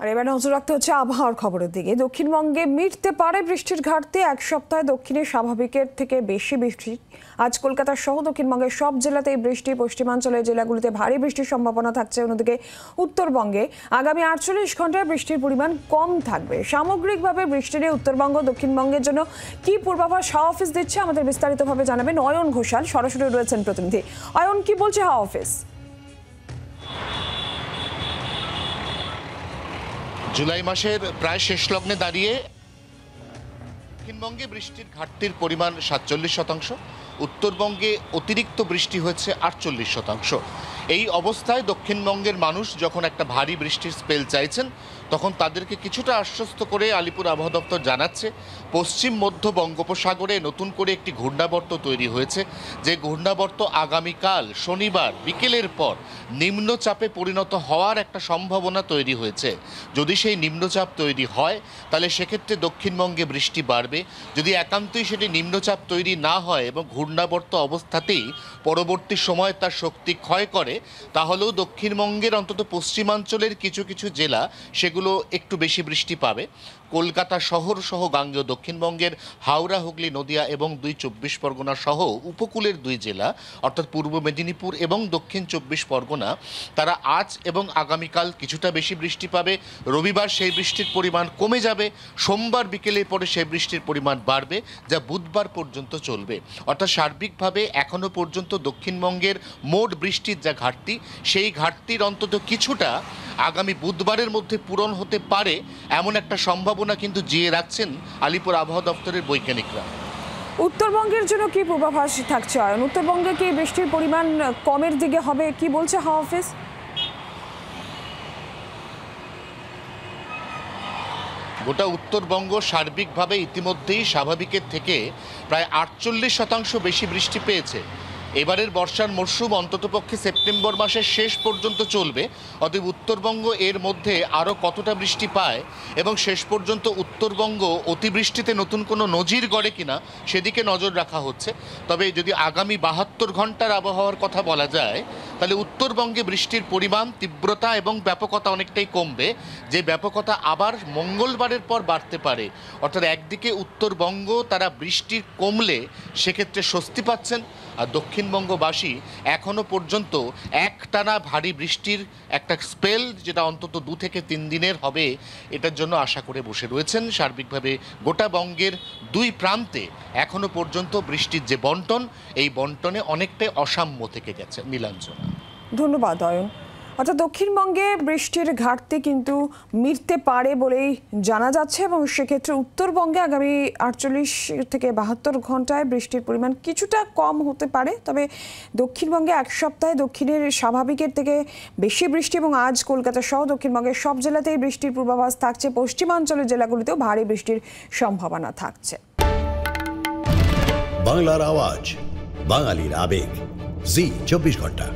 আর এবার নজর রাখতে হচ্ছে আবহাওয়ার খবরের দিকে। দক্ষিণবঙ্গে মিটতে পারে বৃষ্টির ঘাটতি। এক সপ্তাহে দক্ষিণে স্বাভাবিকের থেকে বেশি বৃষ্টি। আজ কলকাতা সহ দক্ষিণবঙ্গের সব জেলাতেই বৃষ্টি। পশ্চিমাঞ্চলের জেলাগুলিতে ভারী বৃষ্টির সম্ভাবনা থাকছে। অন্যদিকে উত্তরবঙ্গে আগামী 48 ঘন্টায় বৃষ্টির পরিমাণ কম থাকবে। সামগ্রিকভাবে বৃষ্টি নিয়ে উত্তরবঙ্গ দক্ষিণবঙ্গের জন্য কি পূর্বাভাস হাওয়া অফিস দিচ্ছে আমাদের বিস্তারিতভাবে জানাবেন অয়ন ঘোষাল, সরাসরি রয়েছেন প্রতিনিধি। অয়ন, কি বলছে হাওয়া অফিস? জুলাই মাসের প্রায় শেষ লগ্নে দাঁড়িয়ে দক্ষিণবঙ্গে বৃষ্টির ঘাটতির পরিমাণ 47%, উত্তরবঙ্গে অতিরিক্ত বৃষ্টি হয়েছে 48%। এই অবস্থায় দক্ষিণবঙ্গের মানুষ যখন একটা ভারী বৃষ্টির স্পেল চাইছেন, তখন তাদেরকে কিছুটা আশ্বস্ত করে আলিপুর আবহাওয়া দপ্তর জানাচ্ছে পশ্চিম মধ্য বঙ্গোপসাগরে নতুন করে একটি ঘূর্ণাবর্ত তৈরি হয়েছে, যে ঘূর্ণাবর্ত আগামীকাল শনিবার বিকেলের পর নিম্নচাপে পরিণত হওয়ার একটা সম্ভাবনা তৈরি হয়েছে। যদি সেই নিম্নচাপ তৈরি হয় তাহলে সেক্ষেত্রে দক্ষিণবঙ্গে বৃষ্টি বাড়বে। যদি একান্তই সেটি নিম্নচাপ তৈরি না হয় এবং ঘূর্ণাবর্ত অবস্থাতেই পরবর্তী সময় তার শক্তি ক্ষয় করে, তাহলেও দক্ষিণবঙ্গের অন্তত পশ্চিমাঞ্চলের কিছু কিছু জেলা সেগুলো একটু বেশি বৃষ্টি পাবে। কলকাতা শহর সহ গাঙ্গেয় দক্ষিণবঙ্গের হাওড়া, হুগলি, নদিয়া এবং 24 পরগনা সহ উপকূলের 2 জেলা অর্থাৎ পূর্ব মেদিনীপুর এবং দক্ষিণ 24 পরগনা, তারা আজ এবং আগামীকাল কিছুটা বেশি বৃষ্টি পাবে। রবিবার সেই বৃষ্টির পরিমাণ কমে যাবে। সোমবার বিকেলের পরে সেই বৃষ্টির পরিমাণ বাড়বে, যা বুধবার পর্যন্ত চলবে। অর্থাৎ সার্বিকভাবে এখনও পর্যন্ত দক্ষিণবঙ্গের মোট বৃষ্টির যা ঘাটতি, সেই ঘাটতির অন্তত কিছুটা আগামী বুধবারের মধ্যে পূরণ হতে পারে এমন একটা সম্ভাবনা কিন্তু জিয়ে রাখছেন আলিপুর আবহাওয়া দপ্তরের বৈজ্ঞানিকরা। উত্তরবঙ্গের জন্য কি পূর্বাভাস থাকছে অয়ন? উত্তরবঙ্গে কি বৃষ্টির পরিমাণ কমের দিকে হবে, কি বলছে হাওয়া অফিস? গোটা উত্তরবঙ্গ সার্বিকভাবে ইতিমধ্যেই স্বাভাবিকের থেকে প্রায় 48% বেশি বৃষ্টি পেয়েছে। এবারের বর্ষার মরশুম অন্ততপক্ষে সেপ্টেম্বর মাসের শেষ পর্যন্ত চলবে। অতএব উত্তরবঙ্গ এর মধ্যে আরও কতটা বৃষ্টি পায় এবং শেষ পর্যন্ত উত্তরবঙ্গ অতিবৃষ্টিতে নতুন কোনো নজির গড়ে কিনা সেদিকে নজর রাখা হচ্ছে। তবে যদি আগামী 72 ঘন্টার আবহাওয়ার কথা বলা যায়, তাহলে উত্তরবঙ্গে বৃষ্টির পরিমাণ, তীব্রতা এবং ব্যাপকতা অনেকটাই কমবে। যে ব্যাপকতা আবার মঙ্গলবারের পর বাড়তে পারে। অর্থাৎ একদিকে উত্তরবঙ্গ তারা বৃষ্টির কমলে সেক্ষেত্রে স্বস্তি পাচ্ছেন, আর দক্ষিণবঙ্গবাসী এখনও পর্যন্ত একটানা ভারী বৃষ্টির একটা স্পেল, যেটা অন্তত 2 থেকে 3 দিনের হবে, এটার জন্য আশা করে বসে রয়েছেন। সার্বিকভাবে গোটা বঙ্গের 2 প্রান্তে এখনও পর্যন্ত বৃষ্টির যে বন্টন, এই বন্টনে অনেকটাই অসাম্য থেকে গেছে। নীলাঞ্জনা, ধন্যবাদ অয়ন। অর্থাৎ দক্ষিণবঙ্গে বৃষ্টির ঘাটতি কিন্তু মিটতে পারে বলেই জানা যাচ্ছে এবং সেক্ষেত্রে উত্তরবঙ্গে আগামী 48 থেকে 72 ঘন্টায় বৃষ্টির পরিমাণ কিছুটা কম হতে পারে। তবে দক্ষিণবঙ্গে এক সপ্তাহে দক্ষিণের স্বাভাবিকের থেকে বেশি বৃষ্টি এবং আজ কলকাতা সহ দক্ষিণবঙ্গের সব জেলাতেই বৃষ্টির পূর্বাভাস থাকছে। পশ্চিমাঞ্চলের জেলাগুলিতেও ভারী বৃষ্টির সম্ভাবনা থাকছে। বাংলার আওয়াজ, বাঙালির আবেগ, জি 24 ঘন্টা।